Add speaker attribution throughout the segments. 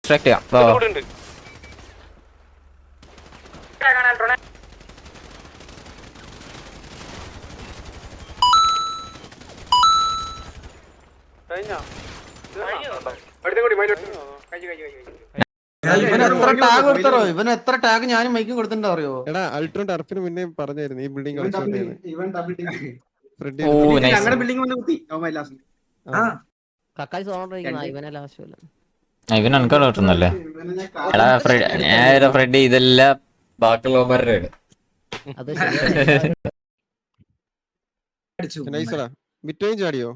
Speaker 1: Distract ചെയ്യാം.
Speaker 2: ഇവൻ എത്ര ടാഗ് ഞാനും മൈക്കും കൊടുത്തിട്ടുണ്ടോ അറിയോ?
Speaker 3: എടാ അൾട്രോൺ ടർഫിന് മുന്നേ പറഞ്ഞായിരുന്നു ഈ ബിൽഡിംഗ്
Speaker 1: ഇവൻ അൺകാൾ കിട്ടുന്നല്ലേ? എടാ ഫ്രെഡ് ഇതെല്ലാം ബാക്കിയുള്ളവന്മാരുടെ
Speaker 3: വിറ്റോയും ചാടിയോ?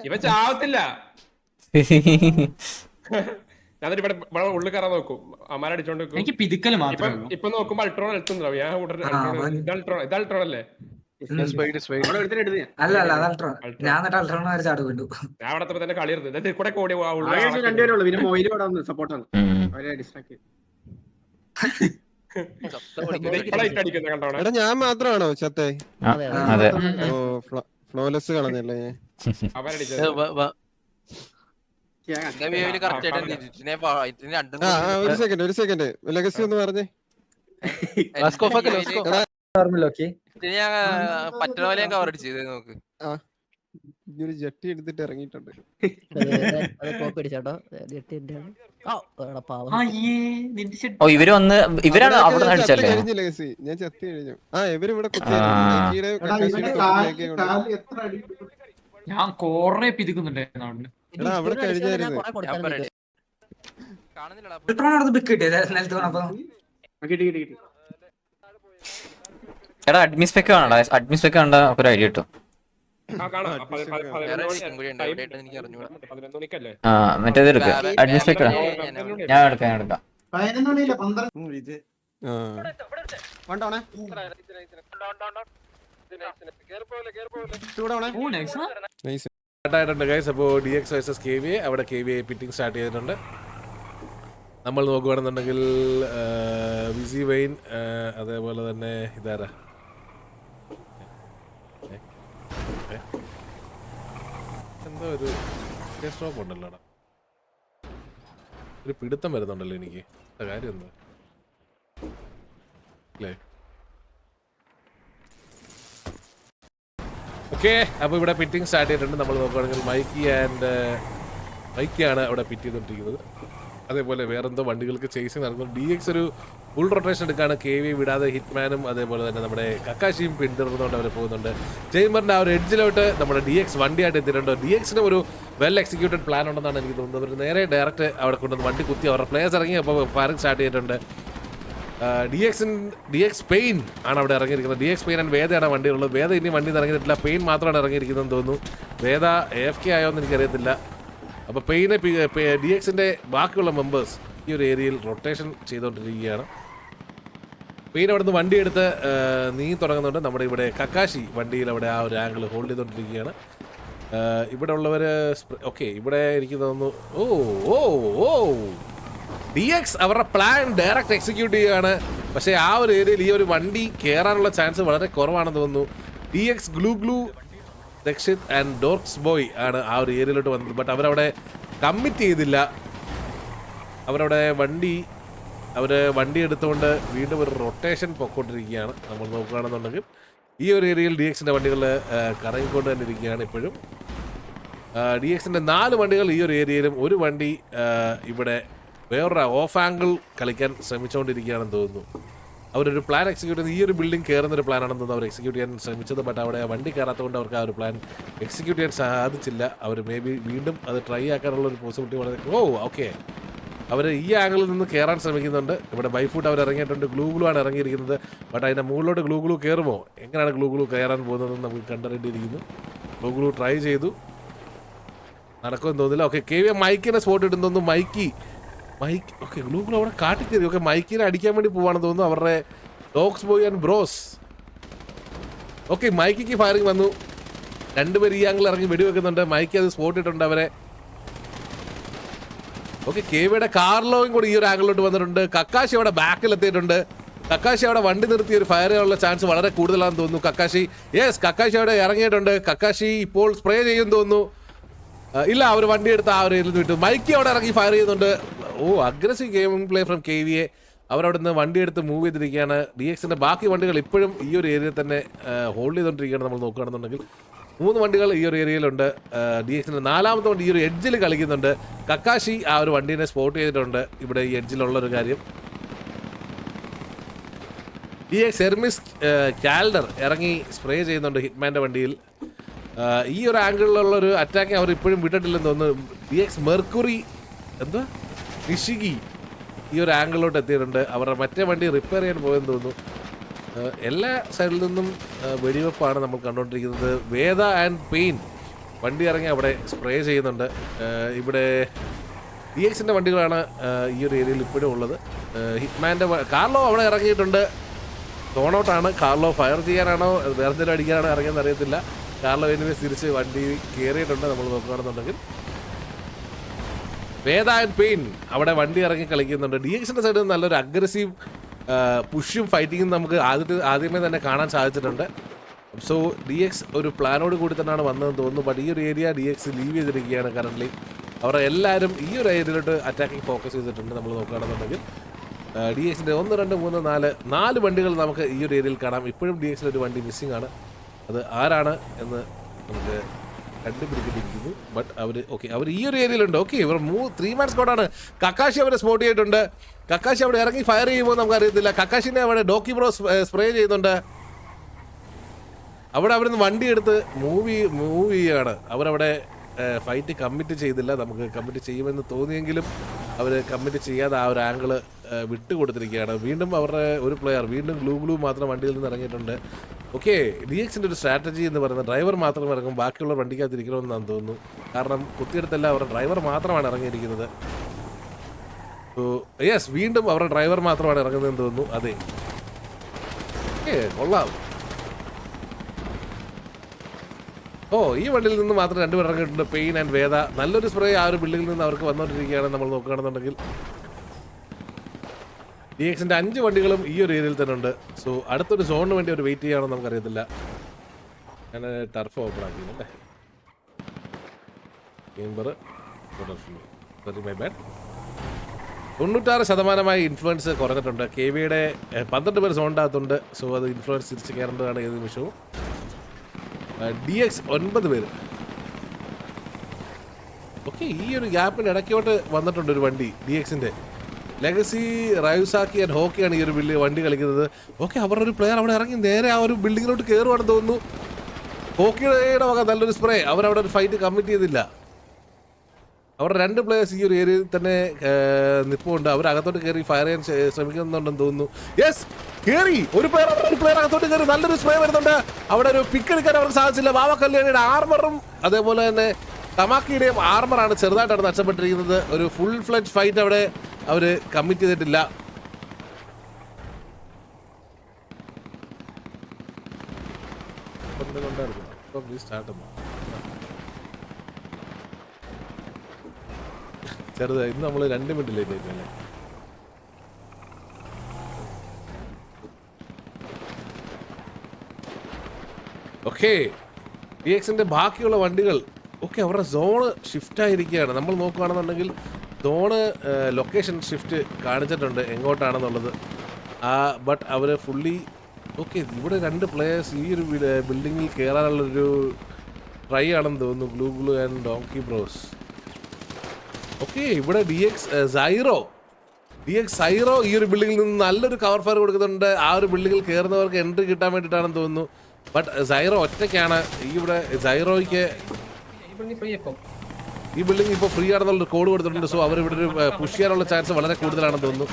Speaker 4: ഇവ ചാവത്തില്ല. ഞാനിവിടെ ഉള്ളിൽ കയറാൻ നോക്കും, അമാരടിച്ചോണ്ട്
Speaker 5: എനിക്ക് പിതുക്കല് മാത്രം.
Speaker 4: ഇപ്പൊ നോക്കുമ്പോ അൾട്രോൺ എടുത്തുണ്ടാവും. ഞാൻ ഇത് അൾട്രോൺ അല്ലേ? ഞാൻ അവിടെ തന്നെ കളിയിരുന്നത് കൂടെ കൂടി
Speaker 3: എടാ ഞാൻ മാത്രമാണോ ചത്തേ? ഫ്ലോലെസ് കളഞ്ഞല്ലേ ഒരു സെക്കൻഡ് ലെഗസി ഒന്ന് പറഞ്ഞേ.
Speaker 6: പറ്റുന്ന പോലെ കവർ അടിച്ച് നോക്ക്.
Speaker 3: ഒരു ജട്ടി എടുത്തിട്ട് ഇറങ്ങിയിട്ടുണ്ട്.
Speaker 1: ഇവര് വന്ന് ഇവരാണ് അവിടെ അടിച്ചല്ലേ?
Speaker 3: ലെഗസി ഞാൻ ചത്തി കഴിഞ്ഞു. ഇവരിവിടെ
Speaker 5: ഞാൻ കൊറേ പിതുക്കുന്നുണ്ടായിരുന്നു.
Speaker 3: അവിടെ കഴിഞ്ഞായിരുന്നു.
Speaker 1: എടാ അഡ്മിസ്പെക്ക് വേണടാ, അഡ്മിസ്പെക്ക് വേണ്ട ഒരു ഐഡിയ കിട്ടും. മറ്റേത് എടുക്കുക, അഡ്മിസ്പെക്ക് ഞാൻ എടുക്കാം.
Speaker 7: അപ്പോൾ DX vs KVA അവിടെ KVA പിറ്റിംഗ് സ്റ്റാർട്ട് ചെയ്തിട്ടുണ്ട്. നമ്മൾ നോക്കുകയാണെന്നുണ്ടെങ്കിൽ വിസി വെയിൻ, അതേപോലെ തന്നെ ഇതാരാ എന്തോ ഒരു സ്റ്റോപ്പ് ഉണ്ടല്ലോടാ, ഒരു പിടുത്തം വരുന്നുണ്ടല്ലോ എനിക്ക്. കാര്യം എന്താ അല്ലേ? ഓക്കെ, അപ്പോൾ ഇവിടെ പിറ്റിംഗ് സ്റ്റാർട്ട് ചെയ്തിട്ടുണ്ട്. നമ്മൾ നോക്കുകയാണെങ്കിൽ മൈക്കിയാണ് അവിടെ പിറ്റ് ചെയ്തുകൊണ്ടിരിക്കുന്നത്. അതേപോലെ വേറെന്തോ വണ്ടികൾക്ക് ചേസിങ് നടക്കുന്നു. DX ഒരു ഫുൾ റൊട്ടേഷൻ എടുക്കുകയാണ്. KV വിടാതെ ഹിറ്റ്മാനും അതേപോലെ തന്നെ നമ്മുടെ കക്കാശിയും പിന്തുടർന്നുകൊണ്ട് അവർ പോകുന്നുണ്ട്. ചേംബറിൻ്റെ ആ ഒരു എഡ്ജിലോട്ട് നമ്മുടെ DX വണ്ടിയായിട്ട് എത്തിയിട്ടുണ്ട്. DXന് ഒരു വെൽ എക്സിക്യൂട്ടഡ് പ്ലാൻ ഉണ്ടെന്നാണ് എനിക്ക് തോന്നുന്നത്. അവർ നേരെ ഡയറക്റ്റ് അവിടെ കൊണ്ടുവന്ന് വണ്ടി കുത്തി അവരുടെ പ്ലേയേഴ്സ് ഇറങ്ങി അപ്പോൾ ഫയറിംഗ് സ്റ്റാർട്ട് ചെയ്തിട്ടുണ്ട്. DX പെയിൻ ആണ് അവിടെ ഇറങ്ങിയിരിക്കുന്നത്. DX പെയിൻ ആൻഡ് വേദയാണ് വണ്ടിയുള്ളത്. വേദ ഇനി വണ്ടി ഇറങ്ങിയിട്ടില്ല, പെയിൻ മാത്രമാണ് ഇറങ്ങിയിരിക്കുന്നതെന്ന് തോന്നുന്നു. വേദ AFK ആയോ എന്ന് എനിക്കറിയത്തില്ല. അപ്പോൾ പെയിനെ DXൻ്റെ ബാക്കിയുള്ള മെമ്പേഴ്സ് ഈ ഒരു ഏരിയയിൽ റൊട്ടേഷൻ ചെയ്തുകൊണ്ടിരിക്കുകയാണ്. പെയിൻ അവിടെ നിന്ന് വണ്ടിയെടുത്ത് നീങ്ങി തുടങ്ങുന്നുണ്ട്. നമ്മുടെ ഇവിടെ കക്കാശി വണ്ടിയിൽ അവിടെ ആ ഒരു ആംഗിൾ ഹോൾഡ് ചെയ്തുകൊണ്ടിരിക്കുകയാണ്. ഇവിടെ ഉള്ളവർ ഓക്കെ, ഇവിടെ എനിക്ക് തോന്നുന്നു DX അവരുടെ പ്ലാൻ ഡയറക്റ്റ് എക്സിക്യൂട്ട് ചെയ്യുകയാണ്. പക്ഷേ ആ ഒരു ഏരിയയിൽ ഈ ഒരു വണ്ടി കയറാനുള്ള ചാൻസ് വളരെ കുറവാണെന്ന് തോന്നുന്നു. DX Glue Dakshith and Dorks Boy ആണ് ആ ഒരു ഏരിയയിലോട്ട് വന്നത്. ബട്ട് അവരവിടെ കമ്മിറ്റ് ചെയ്തില്ല. അവരവിടെ വണ്ടി എടുത്തുകൊണ്ട് വീണ്ടും ഒരു റൊട്ടേഷൻ പൊക്കോണ്ടിരിക്കുകയാണ്. നമ്മൾ നോക്കുകയാണെന്നുണ്ടെങ്കിൽ ഈ ഒരു ഏരിയയിൽ DXൻ്റെ വണ്ടികൾ കറങ്ങിക്കൊണ്ട് തന്നെ ഇരിക്കുകയാണ് ഇപ്പോഴും. DXൻ്റെ 4 വണ്ടികൾ ഈ ഒരു ഏരിയയിലും, ഒരു വണ്ടി ഇവിടെ വേറൊരു ഓഫ് ആംഗിൾ കളിക്കാൻ ശ്രമിച്ചുകൊണ്ടിരിക്കുകയാണെന്ന് തോന്നുന്നു. അവരൊരു പ്ലാൻ എക്സിക്യൂട്ട് ചെയ്ത് ഈ ഒരു ബിൽഡിംഗ് കയറുന്നൊരു പ്ലാനാണെന്ന് തോന്നുന്നു അവർ എക്സിക്യൂട്ട് ചെയ്യാൻ ശ്രമിച്ചത്. ബട്ട് അവിടെ വണ്ടി കയറാത്തതുകൊണ്ട് അവർക്ക് ആ ഒരു പ്ലാൻ എക്സിക്യൂട്ട് ചെയ്യാൻ സാധിച്ചില്ല. അവർ മേ ബി വീണ്ടും അത് ട്രൈ ആക്കാനുള്ളൊരു പോസിബിലിറ്റി വളരെ ഓക്കെ. അവർ ഈ ആംഗിളിൽ നിന്ന് കയറാൻ ശ്രമിക്കുന്നുണ്ട്. ഇവിടെ ബൈഫൂട്ട് അവർ ഇറങ്ങിയിട്ടുണ്ട്. ഗ്ലൂ ആണ് ഇറങ്ങിയിരിക്കുന്നത്. ബട്ട് അതിൻ്റെ മുകളിലോട്ട് ഗ്ലൂ കയറുമോ, എങ്ങനെയാണ് ഗ്ലൂ കയറാൻ പോകുന്നതെന്ന് നമുക്ക് കണ്ടറിയേണ്ടിയിരിക്കുന്നു. ഗ്ലൂ ട്രൈ ചെയ്തു, നടക്കുമെന്ന് തോന്നുന്നില്ല. ഓക്കെ, KV മൈക്കിനെ സ്പോട്ട് ഇടുന്നു തോന്നുന്നു. മൈക്ക് ഓക്കെ, ഗ്ലൂ അവിടെ കാട്ടിക്കയറി. ഓക്കെ, മൈക്കിനെ അടിക്കാൻ വേണ്ടി പോവാണെന്ന് തോന്നുന്നു അവരുടെ Dogs Boy and Bros. Okay, മൈക്കിക്ക് ഫയറിംഗ് വന്നു. 2 പേര് ഈ ആംഗിൾ ഇറങ്ങി വെടിവെക്കുന്നുണ്ട്. മൈക്ക് അത് സ്പോട്ട് ഇട്ടുണ്ട് അവരെ. ഓക്കെ, KVയുടെ കാർലോയും കൂടി ഈ ഒരു ആംഗിളിലോട്ട് വന്നിട്ടുണ്ട്. കക്കാശി അവിടെ ബാക്കിൽ എത്തിയിട്ടുണ്ട്. കക്കാശി അവിടെ വണ്ടി നിർത്തി ഒരു ഫയർ ചെയ്യാനുള്ള ചാൻസ് വളരെ കൂടുതലാണെന്ന് തോന്നുന്നു. കക്കാശി അവിടെ ഇറങ്ങിയിട്ടുണ്ട്. കക്കാശി ഇപ്പോൾ സ്പ്രേ ചെയ്യുമെന്ന് തോന്നുന്നു. ഇല്ല, അവർ വണ്ടി എടുത്ത് ആ ഒരു ഏരിയയിൽ വിട്ടു. മൈക്കി അവിടെ ഇറങ്ങി ഫയർ ചെയ്യുന്നുണ്ട്. Oh, aggressive gaming play from KVA. അവരവിടെ നിന്ന് വണ്ടി എടുത്ത് മൂവ് ചെയ്തിരിക്കുകയാണ്. DXന്റെ ബാക്കി വണ്ടികൾ ഇപ്പോഴും ഈ ഒരു ഏരിയയിൽ തന്നെ ഹോൾഡ് ചെയ്തുകൊണ്ടിരിക്കുകയാണ്. നമ്മൾ നോക്കുകയാണെന്നുണ്ടെങ്കിൽ 3 വണ്ടികൾ ഈ ഒരു ഏരിയയിലുണ്ട്. DXന്റെ 4ാമത്തെ വണ്ടി ഈ ഒരു എഡ്ജിൽ കളിക്കുന്നുണ്ട്. കക്കാശി ആ ഒരു വണ്ടീനെ സ്പോട്ട് ചെയ്തിട്ടുണ്ട് ഇവിടെ ഈ എഡ്ജിലുള്ളൊരു കാര്യം. DX എർമിസ് കാൽഡർ ഇറങ്ങി സ്പ്രേ ചെയ്യുന്നുണ്ട് ഹിറ്റ്മാൻ്റെ വണ്ടിയിൽ. ഈ ഒരു ആംഗിളിലുള്ള ഒരു അറ്റാക്ക് അവർ ഇപ്പോഴും വിട്ടിട്ടില്ലെന്ന് തോന്നുന്നു. DX മെർക്കുറി എന്താ നിഷിഗി ഈ ഒരു ആംഗിളിലോട്ട് എത്തിയിട്ടുണ്ട്. അവരുടെ മറ്റേ വണ്ടി റിപ്പയർ ചെയ്യാൻ പോയെന്ന് തോന്നുന്നു. എല്ലാ സൈഡിൽ നിന്നും വെടിവെപ്പാണ് നമ്മൾ കണ്ടുകൊണ്ടിരിക്കുന്നത്. വേദ ആൻഡ് പെയിൻ വണ്ടി ഇറങ്ങി അവിടെ സ്പ്രേ ചെയ്യുന്നുണ്ട്. ഇവിടെ DXന്റെ വണ്ടികളാണ് ഈ ഒരു ഏരിയയിൽ ഇപ്പോഴും ഉള്ളത്. ഹിറ്റ്മാൻ്റെ കാർലോ അവിടെ ഇറങ്ങിയിട്ടുണ്ട്. ടോണൗട്ടാണ്. കാർലോ ഫയർ ചെയ്യാനാണോ വേറെ എന്തെങ്കിലും അടിക്കാനാണോ ഇറങ്ങിയെന്ന് അറിയത്തില്ല. കാർലോ എനിവേ തിരിച്ച് വണ്ടി കയറിയിട്ടുണ്ട്. നമ്മൾ നോക്കുകയാണെന്നുണ്ടെങ്കിൽ വേദ ആൻഡ് പെയിൻ അവിടെ വണ്ടി ഇറങ്ങി കളിക്കുന്നുണ്ട്. DXന്റെ സൈഡിൽ നിന്ന് നല്ലൊരു അഗ്രസീവ് പുഷും ഫൈറ്റിങ്ങും നമുക്ക് ആദ്യമേ തന്നെ കാണാൻ സാധിച്ചിട്ടുണ്ട്. സോ DX ഒരു പ്ലാനോട് കൂടി തന്നെയാണ് വന്നതെന്ന് തോന്നുന്നു. ബട്ട് ഈ ഒരു ഏരിയ DX ലീവ് ചെയ്തിരിക്കുകയാണ് കറൻ്റ്ലി. അവർ എല്ലാവരും ഈ ഒരു ഏരിയയിലോട്ട് അറ്റാക്കിങ് ഫോക്കസ് ചെയ്തിട്ടുണ്ട്. നമ്മൾ നോക്കുകയാണെന്നുണ്ടെങ്കിൽ DXന്റെ 1, 2, 3, 4 വണ്ടികൾ നമുക്ക് ഈ ഒരു ഏരിയയിൽ കാണാം. ഇപ്പോഴും DXലൊരു വണ്ടി മിസ്സിംഗ് ആണ്. അത് ആരാണ് എന്ന് നമുക്ക് കണ്ടുപിടിക്കേണ്ടിയിരിക്കുന്നു. ബട്ട് അവർ ഈ ഒരു ഏരിയയിലുണ്ട്. ഓക്കെ, ഇവർ 3 മാൻ സ്ക്വാഡാണ്. കക്കാശി അവരെ സ്പോട്ട് ചെയ്തിട്ടുണ്ട്. കക്കാശി അവിടെ ഇറങ്ങി ഫയർ ചെയ്യുമ്പോൾ നമുക്ക് അറിയത്തില്ല. കക്കാശിനെ അവിടെ ഡോക്കി ബ്രോ സ്പ്രേ ചെയ്യുന്നുണ്ട്. അവിടെ അവിടുന്ന് വണ്ടി എടുത്ത് മൂവ് ചെയ്യുകയാണ്. അവരവിടെ ഫൈറ്റ് കമ്മിറ്റ് ചെയ്തില്ല. നമുക്ക് കമ്മിറ്റ് ചെയ്യുമെന്ന് തോന്നിയെങ്കിലും അവർ കമ്മിറ്റ് ചെയ്യാതെ ആ ഒരു ആംഗിള് വിട്ടുകൊടുത്തിരിക്കുകയാണ്. വീണ്ടും അവരുടെ ഒരു പ്ലെയർ വീണ്ടും ഗ്ലൂ മാത്രം വണ്ടിയിൽ നിന്ന് ഇറങ്ങിയിട്ടുണ്ട്. ഓക്കെ, DXന്റെ ഒരു സ്ട്രാറ്റജി എന്ന് പറയുന്നത് ഡ്രൈവർ മാത്രം ഇറങ്ങും, ബാക്കിയുള്ള വണ്ടിക്കകത്തിരിക്കണമെന്നാണ് തോന്നുന്നു. കാരണം കുത്തിയെടുത്തല്ല, അവരുടെ ഡ്രൈവർ മാത്രമാണ് ഇറങ്ങിയിരിക്കുന്നത്. സോ യെസ്, വീണ്ടും അവരുടെ ഡ്രൈവർ മാത്രമാണ് ഇറങ്ങുന്നതെന്ന് തോന്നുന്നു. അതെ, ഓക്കെ, കൊള്ളാം. ഓ, ഈ വണ്ടിയിൽ നിന്ന് മാത്രം 2 പേർ ഇറങ്ങിയിട്ടുണ്ട്. പെയിൻ ആൻഡ് വേദ. നല്ലൊരു സ്പ്രേ ആ ഒരു ബിൽഡിങ്ങിൽ നിന്ന് അവർക്ക് വന്നുകൊണ്ടിരിക്കുകയാണ്. നമ്മൾ നോക്കുകയാണെന്നുണ്ടെങ്കിൽ DXന്റെ 5 വണ്ടികളും ഈ ഒരു ഏരിയയിൽ തന്നെ ഉണ്ട്. സോ അടുത്തൊരു സോണിന് വേണ്ടി അവർ വെയിറ്റ് ചെയ്യുകയാണെന്ന് നമുക്കറിയത്തില്ല. ഞാൻ ടർഫ് ഓപ്പൺ ആക്കിയില്ലേ. My bad. 96% ഇൻഫ്ലുവൻസ് കുറഞ്ഞിട്ടുണ്ട്. KVയുടെ 12 പേർ സോണിൻ്റെ അകത്തുണ്ട്. സോ അത് ഇൻഫ്ലുവൻസ് തിരിച്ച് കയറേണ്ടതാണ് ഏത് നിമിഷവും. DX 9 പേര്. ഓക്കെ, ഈ ഒരു ഗ്യാപ്പിന് ഇടയ്ക്കോട്ട് വന്നിട്ടുണ്ട് ഒരു വണ്ടി DXന്റെ. ലെഗസി, റൈസാക്കി ആൻഡ് ഹോക്കിയാണ് ഈ ഒരു വണ്ടി കളിക്കുന്നത്. ഓക്കെ, അവരുടെ ഒരു പ്ലെയർ അവിടെ ഇറങ്ങി നേരെ ആ ഒരു ബിൽഡിങ്ങിലോട്ട് കയറുവാണെന്ന് തോന്നുന്നു. ഹോക്കിയുടെ വക നല്ലൊരു സ്പ്രേ. അവരവിടെ ഒരു ഫൈറ്റ് കമ്മിറ്റ് ചെയ്തില്ല. അവരുടെ 2 പ്ലേയേഴ്സ് ഈ ഒരു ഏരിയയിൽ തന്നെ നിൽപ്പുണ്ട്. അവരകത്തോട്ട് കയറി ഫയർ ചെയ്യാൻ ശ്രമിക്കുന്നുണ്ടെന്ന് തോന്നുന്നു. യെസ്, കയറി ഒരു പ്ലെയർ അകത്തോട്ട് കയറി നല്ലൊരു സ്പ്രേ വരുന്നുണ്ട്. അവിടെ ഒരു പിക്ക് എടുക്കാൻ അവർക്ക് സാധിച്ചില്ല. ബാബ കല്യാണിയുടെ ആർമറും അതേപോലെ തന്നെ തമാക്കിയുടെയും ആർമറാണ് ചെറുതായിട്ടാണ് നഷ്ടപ്പെട്ടിരിക്കുന്നത്. ഒരു ഫുൾ ഫ്ലെഡ്ജ് ഫൈറ്റ് അവിടെ അവർ കമ്മിറ്റ് ചെയ്തിട്ടില്ല. ചെറുത് ഇന്ന് നമ്മൾ 2 മിനിറ്റ് ലേറ്റ് ആയിട്ടല്ലേ. ഓക്കെ, DXന്റെ ബാക്കിയുള്ള വണ്ടികൾ ഓക്കെ അവരുടെ സോണ് ഷിഫ്റ്റ് ആയിരിക്കുകയാണ്. നമ്മൾ നോക്കുകയാണെന്നുണ്ടെങ്കിൽ സോണ് ലൊക്കേഷൻ ഷിഫ്റ്റ് കാണിച്ചിട്ടുണ്ട് എങ്ങോട്ടാണെന്നുള്ളത്. ബട്ട് അവർ ഫുള്ളി ഓക്കെ. ഇവിടെ 2 പ്ലേയേഴ്സ് ഈ ഒരു ബിൽഡിങ്ങിൽ കയറാനുള്ളൊരു ട്രൈ ആണെന്ന് തോന്നുന്നു. Glue and donkey bros. Okay, ഇവിടെ DX സൈറോ ഈ ഒരു ബിൽഡിങ്ങിൽ നിന്ന് നല്ലൊരു കവർ ഫയർ കൊടുക്കുന്നുണ്ട്. ആ ഒരു ബിൽഡിങ്ങിൽ കയറുന്നവർക്ക് എൻട്രി കിട്ടാൻ വേണ്ടിയിട്ടാണെന്ന് തോന്നുന്നു. ബട്ട് സൈറോ ഒറ്റയ്ക്കാണ്. ഇവിടെ സൈറോയ്ക്ക് ഈ ബിൽഡിംഗ് ഇപ്പോൾ ഫ്രീ ആണെന്നുള്ള കോഡ് കൊടുത്തിട്ടുണ്ട്. സോ അവർ ഇവിടെ ഒരു പുഷ് ചെയ്യാനുള്ള ചാൻസ് വളരെ കൂടുതലാണെന്ന് തോന്നുന്നു.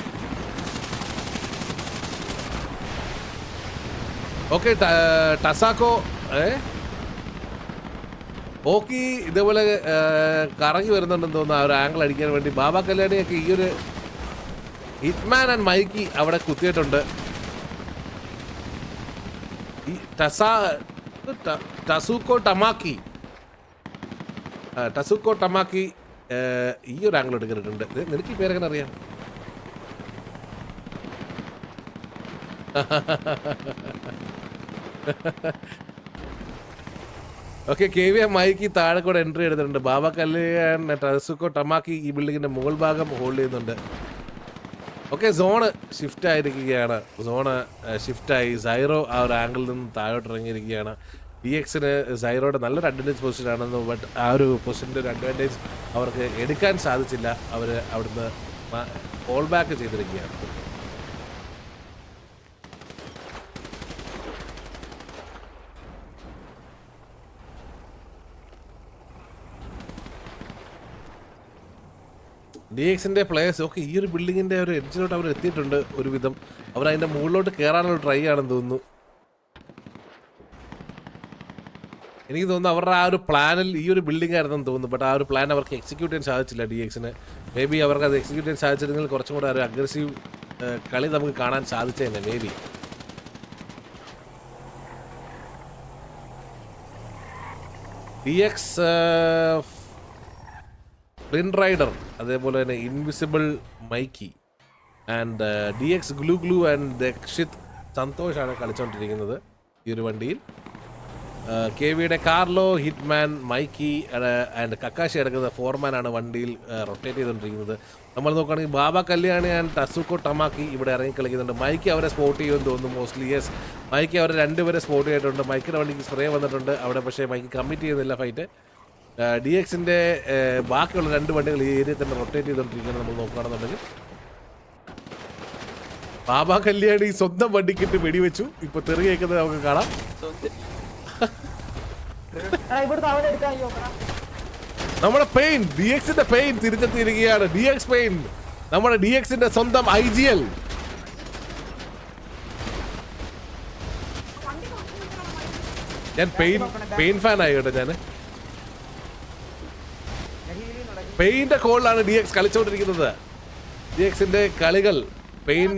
Speaker 7: ഓക്കെ, ടസാക്കോ ഹോക്കി ഇതേപോലെ കറങ്ങി വരുന്നുണ്ടെന്ന് തോന്നുന്നു ആ ഒരു ആംഗിൾ അടിക്കാൻ വേണ്ടി. ബാബ കല്യാണിയൊക്കെ ഈ ഒരു ഹിറ്റ്മാൻ ആൻഡ് മൈക്കി അവിടെ കുത്തിയിട്ടുണ്ട്. ഈ ടസുക്കോ ടമാക്കി ഈ ഒരു ആംഗിൾ എടുക്കിട്ടുണ്ട്. നിനക്ക് ഈ പേരെങ്ങനെ അറിയാം? ഓക്കെ KVM മൈക്ക് താഴെ കൂടെ എൻട്രി എടുത്തിട്ടുണ്ട്. ബാബ കല്യാൺ ടസുക്കോ ടമാക്കി ഈ ബിൽഡിങ്ങിന്റെ മുകൾ ഭാഗം ഹോൾഡ് ചെയ്യുന്നുണ്ട്. ഓക്കെ സോണ് ഷിഫ്റ്റ് ആയിരിക്കുകയാണ്. സോണ് ഷിഫ്റ്റായി സൈറോ ആ ഒരു ആംഗിളിൽ നിന്ന് താഴോട്ട് ഇറങ്ങിയിരിക്കുകയാണ്. DXന് സൈറോയുടെ നല്ലൊരു അഡ്വാൻറ്റേജ് പൊസിഷനാണെന്ന്, ബട്ട് ആ ഒരു പൊസിഷൻ്റെ ഒരു അഡ്വാൻറ്റേജ് അവർക്ക് എടുക്കാൻ സാധിച്ചില്ല. അവർ അവിടുന്ന് കോൾ ബാക്ക് ചെയ്തിരിക്കുകയാണ്. DXന്റെ പ്ലേയേഴ്സ് ഓക്കെ ഈ ഒരു ബിൽഡിങ്ങിന്റെ ഒരു എഡ്ജിലോട്ട് അവർ എത്തിയിട്ടുണ്ട്. ഒരുവിധം അവർ അതിന്റെ മുകളിലോട്ട് കയറാനുള്ള ട്രൈ ആണെന്ന് തോന്നുന്നു. എനിക്ക് തോന്നുന്നു അവരുടെ ആ ഒരു പ്ലാനിൽ ഈ ഒരു ബിൽഡിംഗ് ആയിരുന്നെന്ന് തോന്നുന്നു. ബട്ട് ആ ഒരു പ്ലാൻ അവർക്ക് എക്സിക്യൂട്ട് ചെയ്യാൻ സാധിച്ചില്ല DXന്. മേ ബി അവർക്ക് അത് എക്സിക്യൂട്ട് ചെയ്യാൻ സാധിച്ചിരുന്നെങ്കിൽ കുറച്ചും കൂടെ ഒരു അഗ്രസീവ് കളി നമുക്ക് കാണാൻ സാധിച്ചതന്നെ മേ ബി. DX പ്രിൻ റൈഡർ, അതേപോലെ തന്നെ invisible Mikey and DX Glue and Dakshith സന്തോഷാണ് കളിച്ചുകൊണ്ടിരിക്കുന്നത് ഈ ഒരു വണ്ടിയിൽ. KVയുടെ Carlo, hitman, Mikey and Kakashi അടങ്ങുന്ന ഫോർമാനാണ് വണ്ടിയിൽ റൊട്ടേറ്റ് ചെയ്തുകൊണ്ടിരിക്കുന്നത്. നമ്മൾ നോക്കുകയാണെങ്കിൽ ബാബ കല്യാണി ആൻഡ് ടസുക്കോ ടമാക്കി ഇവിടെ ഇറങ്ങി കളിക്കുന്നുണ്ട്. മൈക്കി അവരെ സ്പോട്ട് ചെയ്യുമെന്ന് തോന്നുന്നു മോസ്റ്റ്ലി. യെസ്, മൈക്കി അവരെ രണ്ടുപേരെ സ്പോട്ട് ചെയ്തിട്ടുണ്ട്. മൈക്കിൻ്റെ വണ്ടിക്ക് സ്പ്രേ വന്നിട്ടുണ്ട് അവിടെ, പക്ഷേ മൈക്കി കമ്മിറ്റ് ചെയ്യുന്നില്ല ഫൈറ്റ്. DXന്റെ ബാക്കിയുള്ള രണ്ട് വണ്ടികൾ ഈ ഏരിയയിൽ തന്നെ റൊട്ടേറ്റ് ചെയ്തുകൊണ്ടിരിക്കുന്നത് നമ്മൾ നോക്കുകയാണെന്നുണ്ടെങ്കിൽ. ബാബ കല്യാണി സ്വന്തം വണ്ടിക്കിട്ട് വെടിവെച്ചു. ഇപ്പൊ തെറി കേൾക്കുന്നത് നമുക്ക് കാണാം. നമ്മുടെ പെയിൻ, DXന്റെ പെയിൻ തിരിച്ചെത്തിയിരിക്കുകയാണ്. DX പെയിൻ, നമ്മുടെ DXന്റെ സ്വന്തം IGL. ഞാൻ പെയിൻ ഫാൻ ആയിക്കോട്ടെ. ഞാൻ പെയിന്റെ കോളിലാണ് DX കളിച്ചോണ്ടിരിക്കുന്നത്. DXന്റെ കളികൾ പെയിൻ.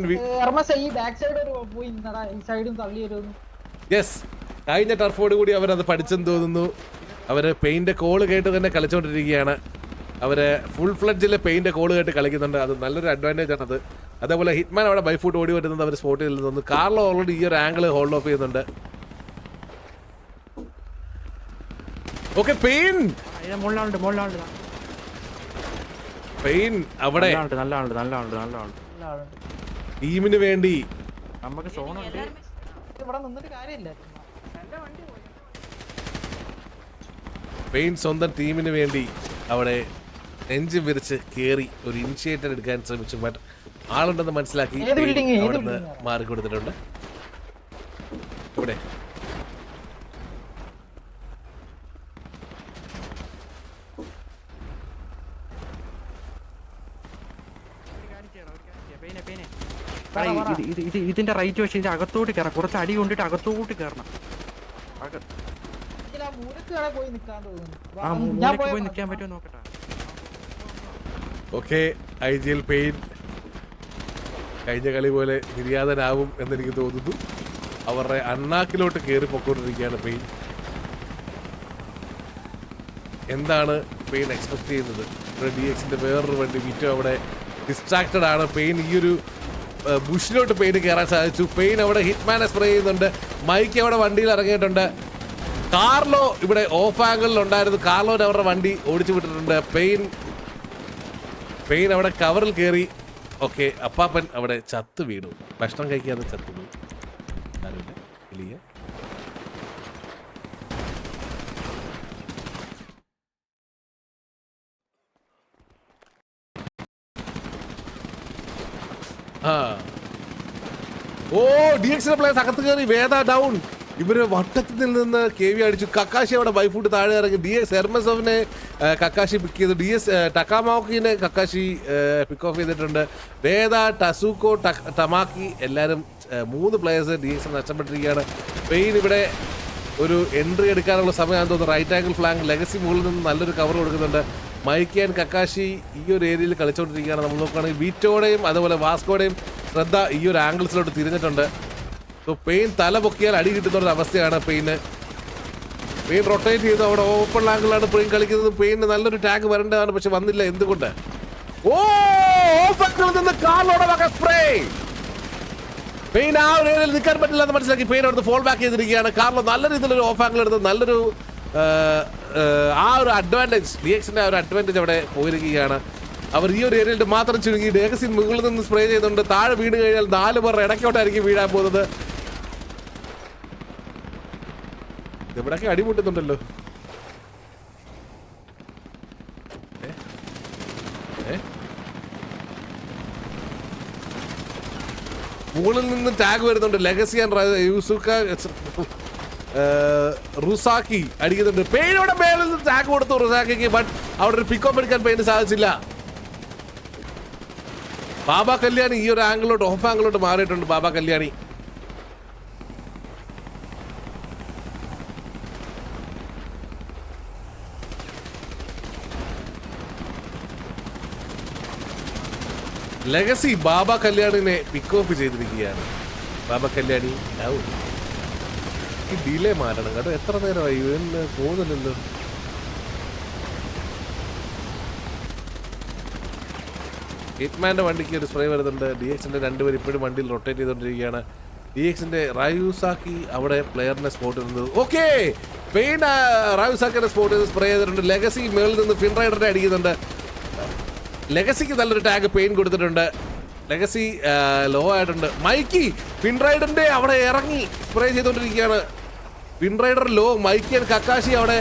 Speaker 7: യെസ്, കഴിഞ്ഞ ടർഫോട് കൂടി അവരത് പഠിച്ചെന്ന് തോന്നുന്നു. അവർ പെയിൻ്റെ കോള് കേട്ട് തന്നെ കളിച്ചുകൊണ്ടിരിക്കുകയാണ്. അവർ ഫുൾ ഫ്ലഡ്ജിലെ പെയിൻ്റെ കോള് കേട്ട് കളിക്കുന്നുണ്ട്. അത് നല്ലൊരു അഡ്വാൻറ്റേജ് ആണത്. അതേപോലെ ഹിറ്റ്മാൻ അവിടെ ബൈ ഫുട്ട് ഓടി വരുന്നത് അവർ സ്പോട്ട് ചെയ്ത് തോന്നുന്നു. കാർലോ ഓൾറെഡി ഈ ഒരു ആംഗിൾ ഹോൾഡ് ഓഫ് ചെയ്യുന്നുണ്ട്. ഓക്കെ, പെയിൻ അവിടെ ടീമിന് വേണ്ടി പെയിൻ സ്വന്തം ടീമിന് വേണ്ടി അവിടെ നെഞ്ച് വിരിച്ച് കയറി ഒരു ഇനിഷ്യേറ്റീവ് എടുക്കാൻ ശ്രമിച്ചു. ബട്ട് ആളുണ്ടെന്ന് മനസ്സിലാക്കി അവിടുന്ന് മാറിക്കൊടുത്തിട്ടുണ്ട്. ഇവിടെ
Speaker 8: ഇതിന്റെ റൈറ്റ് വശം ഇതിന്റെ അകത്തോട്ട് കയറാം. കുറച്ച് അടി കൊണ്ടിട്ട് അകത്തോട്ട് കയറണം. പോയി നിൽക്കാൻ പറ്റുമോ നോക്കട്ടെ.
Speaker 7: ഓക്കെ, IGL പെയിൻ കഴിഞ്ഞ കളി പോലെ നിര്യാതനാവും എന്നെനിക്ക് തോന്നുന്നു. അവരുടെ അണ്ണാക്കിലോട്ട് കയറി പൊക്കോണ്ടിരിക്കുകയാണ് പെയിൻ. എന്താണ് പെയിൻ എക്സ്പെക്ട് ചെയ്യുന്നത്? DXന്റെ വേറൊരു വണ്ടി വിറ്റോ അവിടെ ഡിസ്ട്രാക്റ്റഡ് ആണ്. പെയിൻ ഈ ഒരു ബുഷിലോട്ട് പെയിൻ കയറാൻ സാധിച്ചു. പെയിൻ അവിടെ ഹിറ്റ്മാനെ സ്പ്രേ ചെയ്യുന്നുണ്ട്. മൈക്ക് അവിടെ വണ്ടിയിൽ ഇറങ്ങിയിട്ടുണ്ട്. കാർലോ ഇവിടെ ഓഫ് ആംഗിളിൽ ഉണ്ടായിരുന്നു. കാർലോനെ അവരുടെ വണ്ടി ഓടിച്ചു വിട്ടിട്ടുണ്ട്. പെയിൻ അവിടെ കവറിൽ കയറി. ഓക്കെ, അപ്പാപ്പൻ അവിടെ ചത്ത് വീണു. ഭക്ഷണം കഴിക്കാതെ ചത്തു വീണു. ഓ, DXന്റെ പ്ലേയേഴ്സ് അകത്ത് കയറി. വേദ ഡൗൺ. ഇവര് വട്ടത്തിൽ നിന്ന് KV അടിച്ചു. കക്കാശി അവിടെ ബൈഫുട്ട് താഴെ ഇറങ്ങി. DS എർമസോവിനെ കക്കാശി പിക്ക് ചെയ്തു. DS ടക്കാമാക്കിനെ കക്കാശി പിക്ക് ഓഫ് ചെയ്തിട്ടുണ്ട്. വേദ, ടസുക്കോ, ടമാക്കി എല്ലാവരും 3 പ്ലേയേഴ്സ് DX നഷ്ടപ്പെട്ടിരിക്കുകയാണ്. പെയിൻ ഇവിടെ ഒരു എൻട്രി എടുക്കാനുള്ള സമയമാണെന്ന് തോന്നുന്നു. റൈറ്റ് ആംഗിൾ ഫ്ലാങ്ക് ലെഗസി മുകളിൽ നിന്ന് നല്ലൊരു കവർ കൊടുക്കുന്നുണ്ട്. മൈക്കി ആൻഡ് കക്കാശി ഈ ഒരു ഏരിയയിൽ കളിച്ചുകൊണ്ടിരിക്കുകയാണ്. നമ്മൾ നോക്കുകയാണെങ്കിൽ വീറ്റോടെയും അതുപോലെ വാസ്കോടെയും ശ്രദ്ധ ഈ ഒരു ആംഗിൾസിലോട്ട് തിരിഞ്ഞിട്ടുണ്ട്. സോ പെയിൻ തല പൊക്കിയാൽ അടി കിട്ടുന്ന അവസ്ഥയാണ്. പെയിൻ റൊട്ടേറ്റ് ചെയ്ത് അവിടെ ഓപ്പൺ ആംഗിളാണ് പെയിൻ കളിക്കുന്നത്. പെയിന് നല്ലൊരു ടാഗ് വരേണ്ടതാണ്, പക്ഷെ വന്നില്ല. എന്തുകൊണ്ട്? ഓ, ഓഫ് ആംഗിളിൽ നിന്ന് കാർലോടെ സ്പ്രേ. പെയിൻ ആ ഒരു ഏരിയയിൽ നിൽക്കാൻ പറ്റില്ല എന്ന് മനസ്സിലാക്കി പെയിൻ അവിടുന്ന് ഫോൾ ബാക്ക് ചെയ്തിരിക്കുകയാണ്. കാർലോ നല്ല രീതിയിലൊരു ഓഫ് ആംഗിൾ എടുത്ത് നല്ലൊരു ആ ഒരു അഡ്വാൻറ്റേജ് DXന്റെ ആ ഒരു അഡ്വാൻറ്റേജ് അവിടെ പോയിരിക്കുകയാണ്. അവർ ഈ ഒരു ഏരിയയിൽ മാത്രം ചുരുങ്ങി ലേഗസിൻ മുകളിൽ നിന്ന് സ്പ്രേ ചെയ്തുകൊണ്ട് താഴെ വീണ് കഴിഞ്ഞാൽ 4 പേർ ഇടയ്ക്കോട്ടായിരിക്കും വീഴാൻ പോകുന്നത്. ഇവിടൊക്കെ അടിമുട്ടുന്നുണ്ടല്ലോ. മുകളിൽ നിന്ന് ടാഗ് വരുന്നുണ്ട്. ലെഗസി ആൻഡ് റുസാക്കി അടിക്കുന്നുണ്ട്. പെയിനോടെ മേളിൽ നിന്ന് ടാഗ് കൊടുത്തു റുസാക്കിക്ക്. ബട്ട് അവിടെ ഒരു പിക്കപ്പ് എടുക്കാൻ പെയിന് സാധിച്ചില്ല. ബാബ കല്യാണി ഈ ഒരു ആംഗിളോട്ട് ഓഫ് ആംഗിളോട്ട് മാറിയിട്ടുണ്ട്. ബാബ കല്യാണി ലെഗസി ബാബ കല്യാണിനെ പിക്ക് ഓഫ് ചെയ്തിരിക്കുകയാണ്. ബാബ കല്യാണി ഈ ഡിലേ മാറ്റണം കേട്ടോ. എത്ര നേരമായി ഇവന് പോകുന്നില്ലല്ലോ. ഹിറ്റ്മാന്റെ വണ്ടിക്ക് ഒരു സ്പ്രേ വരുന്നുണ്ട്. DXന്റെ 2 പേര് ഇപ്പോഴും വണ്ടിയിൽ റൊട്ടേറ്റ് ചെയ്തുകൊണ്ടിരിക്കുകയാണ്. DXന്റെ റയൂസാക്കി അവിടെ പ്ലെയറിനെ സ്പോട്ട് ചെയ്യുന്നത്. ഓക്കെ, പെയിൻ റയൂസാക്കിനെ സ്പോട്ട് ചെയ്ത് സ്പ്രേ ചെയ്തിട്ടുണ്ട്. ലെഗസി മേളിൽ നിന്ന് ഫിൻ റൈഡറിനെ അടിക്കുന്നുണ്ട്. ലെഗസിക്ക് നല്ലൊരു ടാഗ് പെയിൻ കൊടുത്തിട്ടുണ്ട്. ലെഗസി ലോ ആയിട്ടുണ്ട്. മൈക്കി ഫിൻ റൈഡറിന്റെ അവിടെ ഇറങ്ങി സ്പ്രേ ചെയ്തുകൊണ്ടിരിക്കുകയാണ്. Fin Rider low. Mikey and Kakashi അവിടെ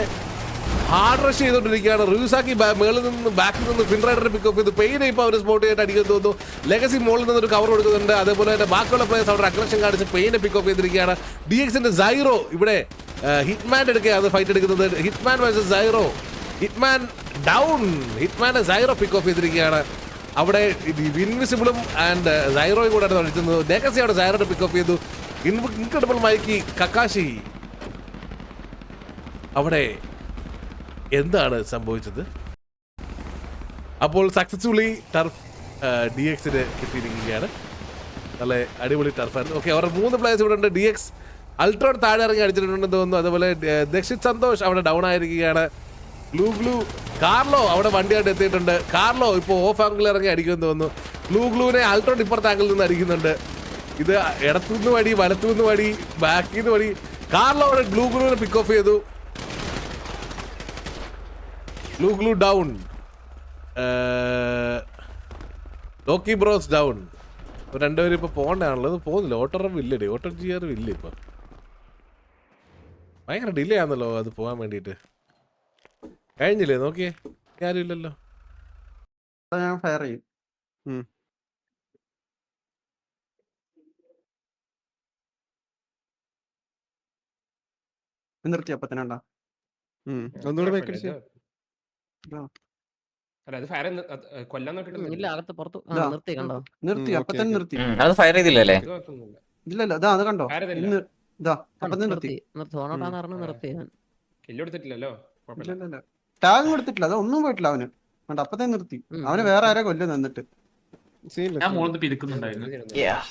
Speaker 7: ഹാർഡ് റഷ് ചെയ്തുകൊണ്ടിരിക്കുകയാണ്. റൂസാക്കി മേളിൽ നിന്ന് ബാക്കിൽ നിന്ന് ഫിൻ റൈഡറിനെ പിക്കപ്പ് ചെയ്തു. പെയിനെ ഇപ്പോൾ അവർ സ്പോട്ട് ചെയ്തിട്ട് അടിക്കുന്നു തോന്നുന്നു. ലെഗസി മുകളിൽ നിന്നൊരു കവർ കൊടുക്കുന്നുണ്ട്. അതേപോലെ തന്നെ ബാക്കിയുള്ള പ്ലേയേഴ്സ് അവിടെ അഗ്രഷൻ കാണിച്ച് പെയിനെ പിക്കപ്പ് ചെയ്തിരിക്കുകയാണ്. DXന്റെ സൈറോ ഇവിടെ ഹിറ്റ്മാൻ്റെ എടുക്കുകയാണ് ഫൈറ്റ് എടുക്കുന്നത്. Hitman versus Zyro. Hitman down. ഹിറ്റ്മാനെ സൈറോ പിക്ക് ഓഫ് ചെയ്തിരിക്കുകയാണ്. അവിടെ ഇൻവിസിബിളും ആൻഡ് സൈറോയും കൂടെ അടിക്കുന്നത്. ലെഗസി അവിടെ സൈറോനെ പിക്ക് ഓഫ് ചെയ്തു. Incredible Mikey Kakashi. അവിടെ എന്താണ് സംഭവിച്ചത്? അപ്പോൾ സക്സസ്ഫുള്ളി ടർഫ് DXന് കിട്ടിയിരിക്കുകയാണ്. നല്ല അടിപൊളി ടർഫായിരുന്നു. ഓക്കെ, അവരുടെ 3 പ്ലേയേഴ്സ് ഇവിടെ ഉണ്ട്. DX അൾട്രോൺ താഴെ ഇറങ്ങി അടിച്ചിട്ടുണ്ടെന്ന് തോന്നുന്നു. അതുപോലെ ദക്ഷിത് സന്തോഷ് അവിടെ ഡൗൺ ആയിരിക്കുകയാണ്. ഗ്ലൂ കാർലോ അവിടെ വണ്ടിയായിട്ട് എത്തിയിട്ടുണ്ട്. കാർലോ ഇപ്പോൾ ഓഫ് ആംഗിൾ ഇറങ്ങി അടിക്കുമെന്ന് തോന്നുന്നു. ഗ്ലൂവിനെ അൾട്രോൺ ഇപ്പുറത്തെ ആംഗിളിൽ നിന്ന് അടിക്കുന്നുണ്ട്. ഇത് ഇടത്തുനിന്ന് വടി, വലത്തുനിന്ന് വടി, ബാക്കിൽ നിന്ന് വടി. കാർലോ അവിടെ ഗ്ലൂവിനെ പിക്ക് ഓഫ് ചെയ്തു. Glue down. Loki bros down. ഇപ്പോൾ 2 പേരും ഇപ്പോൾ പോകേണ്ടതാണുള്ളത്. പോകുന്നില്ല. ഓട്ടോ ഇല്ലടി. ഓട്ടോ ചെയ്യാറും ഇല്ല. ഇപ്പം ഭയങ്കര ഡിലേ ആണല്ലോ അത് പോകാൻ വേണ്ടിയിട്ട്. കഴിഞ്ഞില്ലേ? നോക്കിയേ, ആരും ഇല്ലല്ലോ.
Speaker 2: ഞാൻ ഫയർ ചെയ്യും. നിർത്തി അപ്പത്തിനാണ്ടാ.
Speaker 3: ഒന്നുകൂടെ back അടിച്ച്.
Speaker 4: അല്ല അത് ഫയർ കൊല്ലാൻ നോക്കിട്ട്
Speaker 9: ഇല്ല, അകത്ത് പുറത്ത്
Speaker 2: ഇതാ.
Speaker 9: നിർത്തി കണ്ടോ.
Speaker 2: നിർത്തി
Speaker 3: ഓക്കേ,
Speaker 2: അപ്പത്തന്നെ നിർത്തി.
Speaker 1: അത് ഫയർ ചെയ്തില്ലല്ലേ?
Speaker 2: ഇല്ലല്ല, ഇതാ അത് കണ്ടോ. ഇതാ അപ്പത്തന്നെ നിർത്തി.
Speaker 9: നിർത്തി ഓണോട്ടാന്ന് പറഞ്ഞു നിർത്തി ഞാൻ.
Speaker 4: കില്ലെടുത്തിട്ടില്ലല്ലോ.
Speaker 2: ഇല്ലല്ല, ടാഗ് കൊടുത്തിട്ടില്ല. അത് ഒന്നും പോയിട്ടില്ല അവന്. കണ്ടോ അപ്പത്തന്നെ നിർത്തി. അവന് വേറെ ആരാ കൊല്ലുന്നു എന്നിട്ട്.
Speaker 3: സീനില്ല.
Speaker 5: ഞാൻ മുകളിൽ പിരിക്കുന്നുണ്ടായിരുന്നു.
Speaker 1: Yeah.